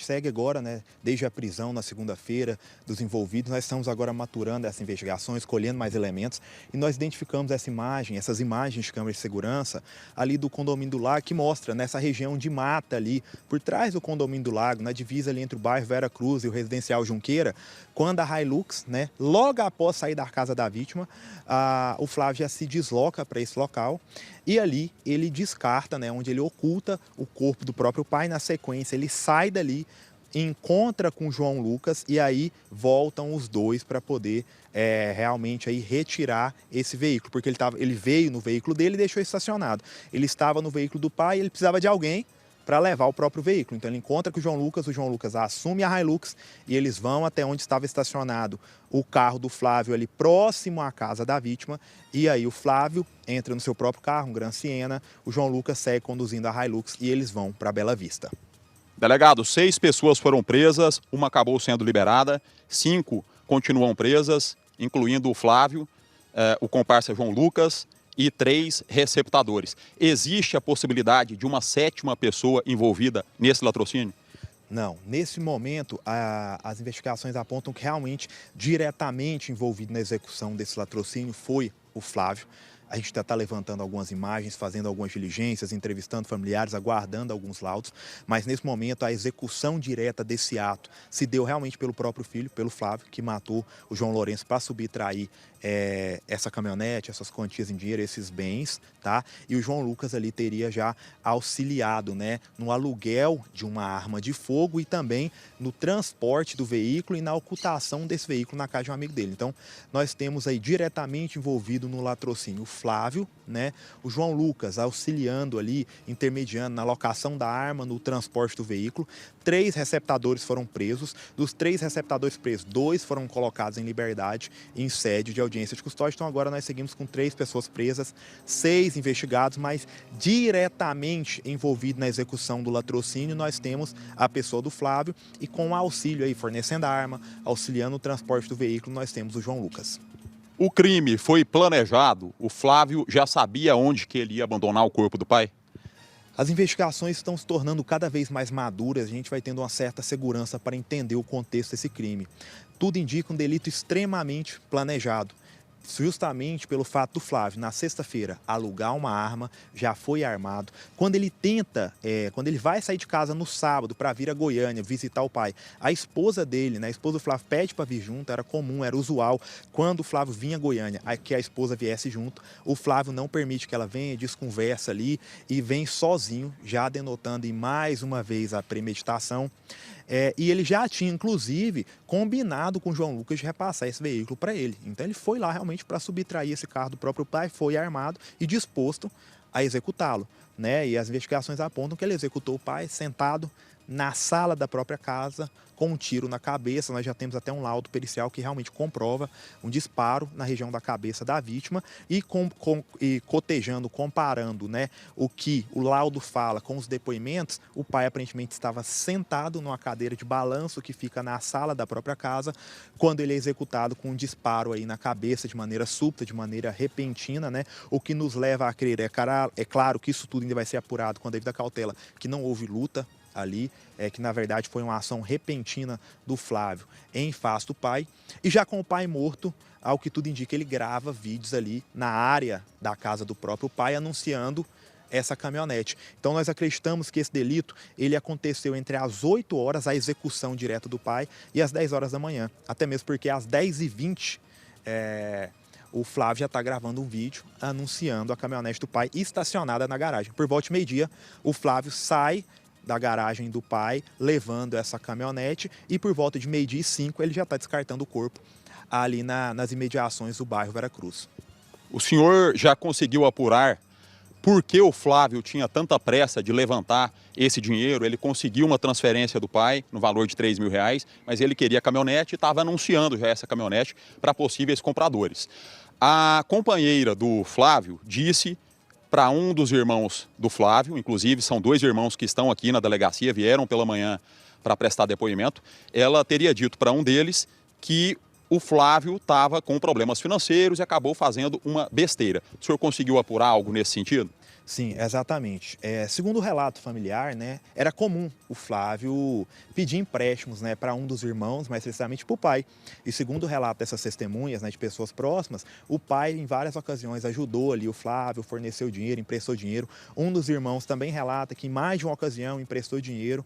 gente segue agora, né, desde a prisão na segunda-feira dos envolvidos, nós estamos agora maturando essas investigações, colhendo mais elementos e nós identificamos essas imagens de câmera de segurança ali do condomínio do Lago, que mostra nessa região de mata ali, por trás do condomínio do Lago, na divisa ali entre o bairro Vera Cruz e o residencial Junqueira, quando a Hilux, né, logo após sair da casa da vítima, o Flávio já se desloca para esse local e ali ele descarta, né, onde ele oculta o corpo do próprio pai. Na sequência, ele sai dali, encontra com o João Lucas e aí voltam os dois para poder realmente aí retirar esse veículo, porque ele veio no veículo dele e deixou estacionado. Ele estava no veículo do pai e ele precisava de alguém para levar o próprio veículo. Então ele encontra com o João Lucas assume a Hilux e eles vão até onde estava estacionado o carro do Flávio ali próximo à casa da vítima, e aí o Flávio entra no seu próprio carro, um Gran Siena, o João Lucas segue conduzindo a Hilux e eles vão para Bela Vista. Delegado, 6 pessoas foram presas, uma acabou sendo liberada, 5 continuam presas, incluindo o Flávio, o comparsa João Lucas e 3 receptadores. Existe a possibilidade de uma 7ª pessoa envolvida nesse latrocínio? Não, nesse momento as investigações apontam que realmente diretamente envolvido na execução desse latrocínio foi o Flávio. A gente está levantando algumas imagens, fazendo algumas diligências, entrevistando familiares, aguardando alguns laudos, mas nesse momento a execução direta desse ato se deu realmente pelo próprio filho, pelo Flávio, que matou o João Lourenço para subtrair essa caminhonete, essas quantias em dinheiro, esses bens, tá? E o João Lucas ali teria já auxiliado, né, no aluguel de uma arma de fogo e também no transporte do veículo e na ocultação desse veículo na casa de um amigo dele. Então, nós temos aí diretamente envolvido no latrocínio o Flávio, né, o João Lucas auxiliando ali, intermediando na locação da arma, no transporte do veículo. 3 receptadores foram presos. Dos 3 receptadores presos, 2 foram colocados em liberdade em sede de audiência de custódia. Então agora nós seguimos com 3 pessoas presas, 6 investigados, mas diretamente envolvido na execução do latrocínio nós temos a pessoa do Flávio e com auxílio aí, fornecendo a arma, auxiliando o transporte do veículo, nós temos o João Lucas. O crime foi planejado? O Flávio já sabia onde que ele ia abandonar o corpo do pai? As investigações estão se tornando cada vez mais maduras, a gente vai tendo uma certa segurança para entender o contexto desse crime. Tudo indica um delito extremamente planejado, justamente pelo fato do Flávio, na sexta-feira, alugar uma arma, já foi armado. Quando ele quando ele vai sair de casa no sábado para vir a Goiânia visitar o pai, a esposa dele, né, a esposa do Flávio, pede para vir junto, era comum, era usual, quando o Flávio vinha a Goiânia, que a esposa viesse junto, o Flávio não permite que ela venha, desconversa ali e vem sozinho, já denotando mais uma vez a premeditação. E ele já tinha, inclusive, combinado com o João Lucas de repassar esse veículo para ele. Então ele foi lá realmente para subtrair esse carro do próprio pai, foi armado e disposto a executá-lo, né? E as investigações apontam que ele executou o pai sentado na sala da própria casa, com um tiro na cabeça. Nós já temos até um laudo pericial que realmente comprova um disparo na região da cabeça da vítima e cotejando, comparando, né, o que o laudo fala com os depoimentos, o pai aparentemente estava sentado numa cadeira de balanço que fica na sala da própria casa, quando ele é executado com um disparo aí na cabeça de maneira súbita, de maneira repentina, né, o que nos leva a crer, é claro que isso tudo ainda vai ser apurado com a devida cautela, que não houve luta ali, que na verdade foi uma ação repentina do Flávio em face do pai. E já com o pai morto, ao que tudo indica, ele grava vídeos ali na área da casa do próprio pai, anunciando essa caminhonete. Então nós acreditamos que esse delito ele aconteceu entre as 8 horas, a execução direta do pai, e as 10 horas da manhã. Até mesmo porque às 10h20, o Flávio já está gravando um vídeo anunciando a caminhonete do pai estacionada na garagem. Por volta de meio-dia, o Flávio sai da garagem do pai, levando essa caminhonete, e por volta de 12h05 ele já está descartando o corpo ali nas imediações do bairro Vera Cruz. O senhor já conseguiu apurar por que o Flávio tinha tanta pressa de levantar esse dinheiro? Ele conseguiu uma transferência do pai no valor de R$3.000, mas ele queria a caminhonete e estava anunciando já essa caminhonete para possíveis compradores. A companheira do Flávio disse para um dos irmãos do Flávio, inclusive são 2 irmãos que estão aqui na delegacia, vieram pela manhã para prestar depoimento, ela teria dito para um deles que o Flávio estava com problemas financeiros e acabou fazendo uma besteira. O senhor conseguiu apurar algo nesse sentido? Sim, exatamente. Segundo o relato familiar, né, era comum o Flávio pedir empréstimos, né, para um dos irmãos, mais precisamente para o pai. E segundo o relato dessas testemunhas, né, de pessoas próximas, o pai em várias ocasiões ajudou ali o Flávio, forneceu dinheiro, emprestou dinheiro. Um dos irmãos também relata que em mais de uma ocasião emprestou dinheiro,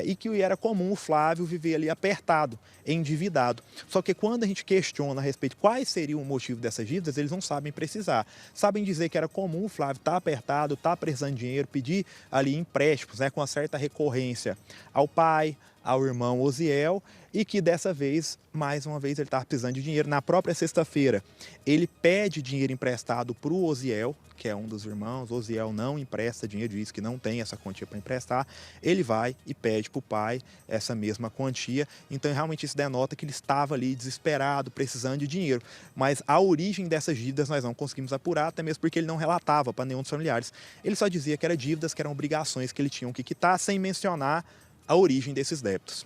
e que era comum o Flávio viver ali apertado, endividado. Só que quando a gente questiona a respeito de quais seriam o motivo dessas dívidas, eles não sabem precisar. Sabem dizer que era comum o Flávio estar apertado, estar precisando de dinheiro, pedir ali empréstimos, né, com uma certa recorrência ao pai, ao irmão Osiel, e que dessa vez, mais uma vez, ele estava precisando de dinheiro. Na própria sexta-feira, ele pede dinheiro emprestado para o Osiel, que é um dos irmãos. O Osiel não empresta dinheiro, diz que não tem essa quantia para emprestar. Ele vai e pede para o pai essa mesma quantia. Então, realmente, isso denota que ele estava ali desesperado, precisando de dinheiro. Mas a origem dessas dívidas nós não conseguimos apurar, até mesmo porque ele não relatava para nenhum dos familiares. Ele só dizia que eram dívidas, que eram obrigações que ele tinha que quitar, sem mencionar a origem desses débitos.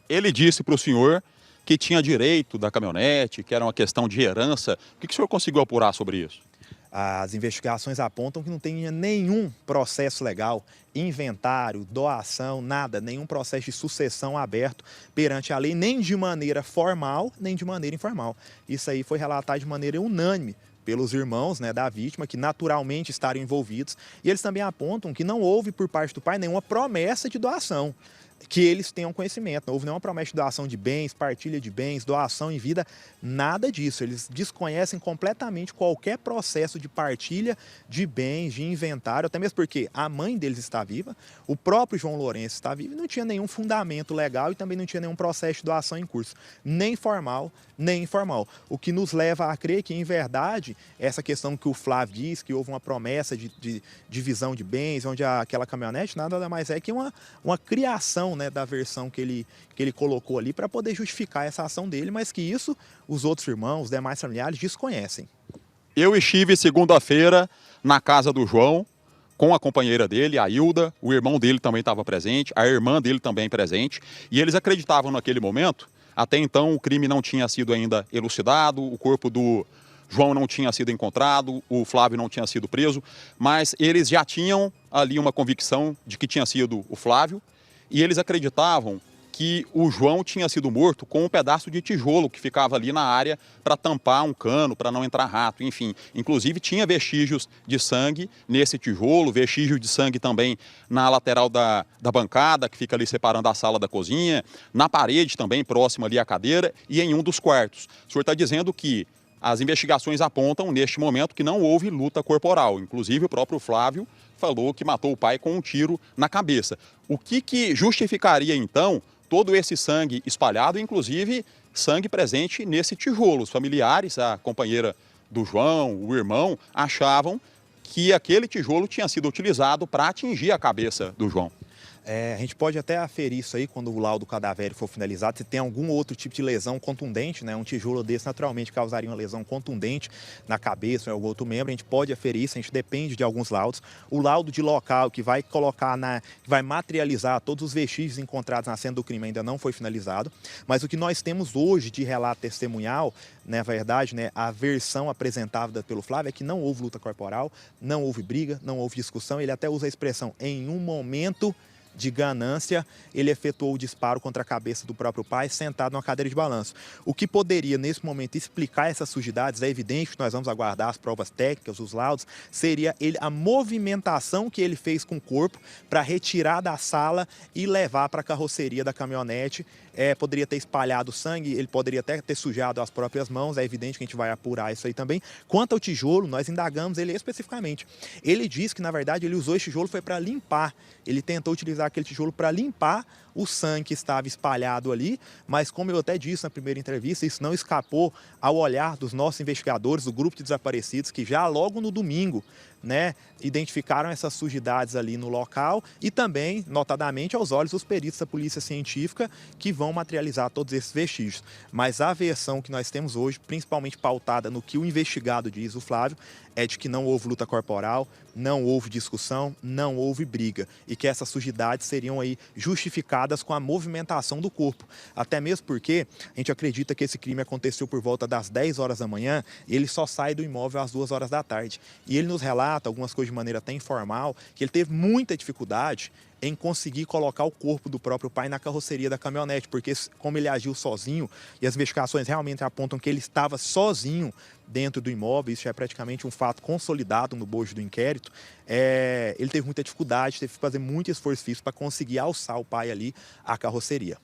Ele disse para o senhor que tinha direito da caminhonete, que era uma questão de herança. O que o senhor conseguiu apurar sobre isso? As investigações apontam que não tinha nenhum processo legal, inventário, doação, nada, nenhum processo de sucessão aberto perante a lei, nem de maneira formal, nem de maneira informal. Isso aí foi relatado de maneira unânime pelos irmãos, né, da vítima, que naturalmente estariam envolvidos. E eles também apontam que não houve por parte do pai nenhuma promessa de doação, que eles tenham conhecimento. Não houve nenhuma promessa de doação de bens, partilha de bens, doação em vida, nada disso. Eles desconhecem completamente qualquer processo de partilha de bens, de inventário, até mesmo porque a mãe deles está viva, o próprio João Lourenço está vivo e não tinha nenhum fundamento legal e também não tinha nenhum processo de doação em curso, nem formal, nem informal. O que nos leva a crer que, em verdade, essa questão que o Flávio diz, que houve uma promessa de divisão de bens, onde aquela caminhonete nada mais é que uma criação, né, da versão que ele colocou ali para poder justificar essa ação dele, mas que isso os outros irmãos, os demais familiares desconhecem. Eu estive segunda-feira na casa do João, com a companheira dele, a Hilda, o irmão dele também estava presente, a irmã dele também presente, e eles acreditavam naquele momento, até então o crime não tinha sido ainda elucidado, o corpo do João não tinha sido encontrado, o Flávio não tinha sido preso, mas eles já tinham ali uma convicção de que tinha sido o Flávio, e eles acreditavam que o João tinha sido morto com um pedaço de tijolo que ficava ali na área para tampar um cano, para não entrar rato, enfim. Inclusive tinha vestígios de sangue nesse tijolo, vestígios de sangue também na lateral da bancada, que fica ali separando a sala da cozinha, na parede também, próxima ali à cadeira, e em um dos quartos. O senhor está dizendo que as investigações apontam, neste momento, que não houve luta corporal. Inclusive, o próprio Flávio falou que matou o pai com um tiro na cabeça. O que justificaria, então, todo esse sangue espalhado, inclusive sangue presente nesse tijolo? Os familiares, a companheira do João, o irmão, achavam que aquele tijolo tinha sido utilizado para atingir a cabeça do João. A gente pode até aferir isso aí quando o laudo cadavérico for finalizado, se tem algum outro tipo de lesão contundente, né? Um tijolo desse naturalmente causaria uma lesão contundente na cabeça ou em algum outro membro, a gente pode aferir isso, a gente depende de alguns laudos. O laudo de local que vai colocar que vai materializar todos os vestígios encontrados na cena do crime ainda não foi finalizado, mas o que nós temos hoje de relato testemunhal, na verdade, né, a versão apresentada pelo Flávio é que não houve luta corporal, não houve briga, não houve discussão, ele até usa a expressão em um momento de ganância, ele efetuou o disparo contra a cabeça do próprio pai, sentado numa cadeira de balanço. O que poderia, nesse momento, explicar essas sujidades, é evidente que nós vamos aguardar as provas técnicas, os laudos, seria a movimentação que ele fez com o corpo para retirar da sala e levar para a carroceria da caminhonete. Poderia ter espalhado sangue, ele poderia até ter sujado as próprias mãos, é evidente que a gente vai apurar isso aí também. Quanto ao tijolo, nós indagamos ele especificamente. Ele diz que, na verdade, ele usou esse tijolo foi para limpar, ele tentou utilizar aquele tijolo para limpar o sangue que estava espalhado ali, mas como eu até disse na primeira entrevista, isso não escapou ao olhar dos nossos investigadores, do grupo de desaparecidos, que já logo no domingo, né, identificaram essas sujidades ali no local e também, notadamente, aos olhos dos peritos da polícia científica que vão materializar todos esses vestígios. Mas a versão que nós temos hoje, principalmente pautada no que o investigado diz, o Flávio, é de que não houve luta corporal, não houve discussão, não houve briga e que essas sujidades possibilidades seriam aí justificadas com a movimentação do corpo. Até mesmo porque a gente acredita que esse crime aconteceu por volta das 10 horas da manhã e ele só sai do imóvel às 2 horas da tarde. E ele nos relata algumas coisas de maneira até informal, que ele teve muita dificuldade em conseguir colocar o corpo do próprio pai na carroceria da caminhonete, porque como ele agiu sozinho, e as investigações realmente apontam que ele estava sozinho dentro do imóvel, isso já é praticamente um fato consolidado no bojo do inquérito, ele teve muita dificuldade, teve que fazer muito esforço físico para conseguir alçar o pai ali à carroceria.